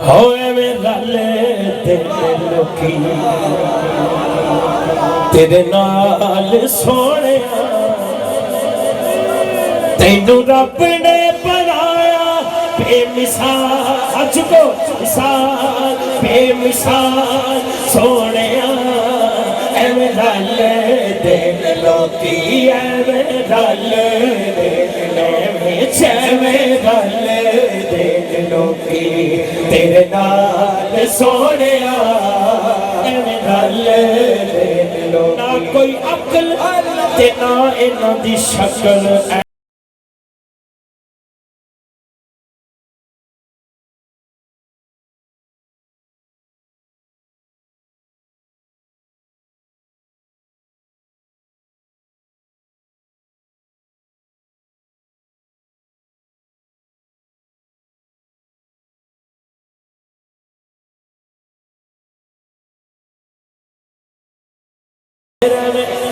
होए मेरा ले तेरे लोकी तेरे नाल सोने तेनू रब ने बनाया बेमिसाल अजको मिसाल बेमिसाल सोने एवें रल दे लोकी एवें रल दे एवें रल दे लोकी तेरे नाल सोने एवें रल दे लोकी ना कोई अकल ते ना इन्हां दी शक्ल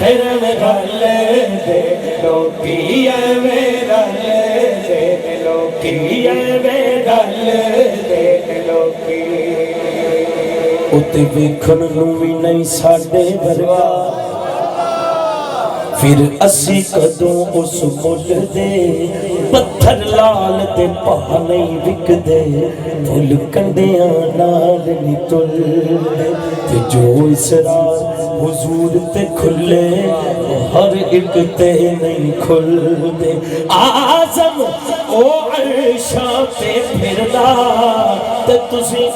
तेरे मेरा ले दे लोकी मेरा ले दे लोकी मेरा ले दे लोकी उत्ते वेखण नूं भी नहीं साडे वर्गा फिर असी कदों उस मुल दे पत्थर लाल ते पा नहीं विकदे फुल कंडियां नाल नी तुलदे ते जो इसरार हुजूर ते खुले हर एक ते नहीं खुलदे आज़म ओ अर्शा ते फिरदा ते तुसी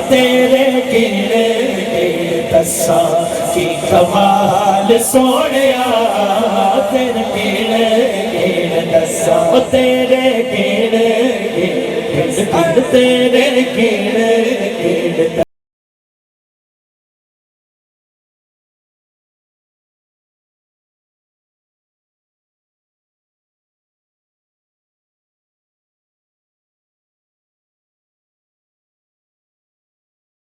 तेरे कीड़े दसा की कमाल सोने तेरे कीड़े दसा तेरे कीड़े तेरे कीड़े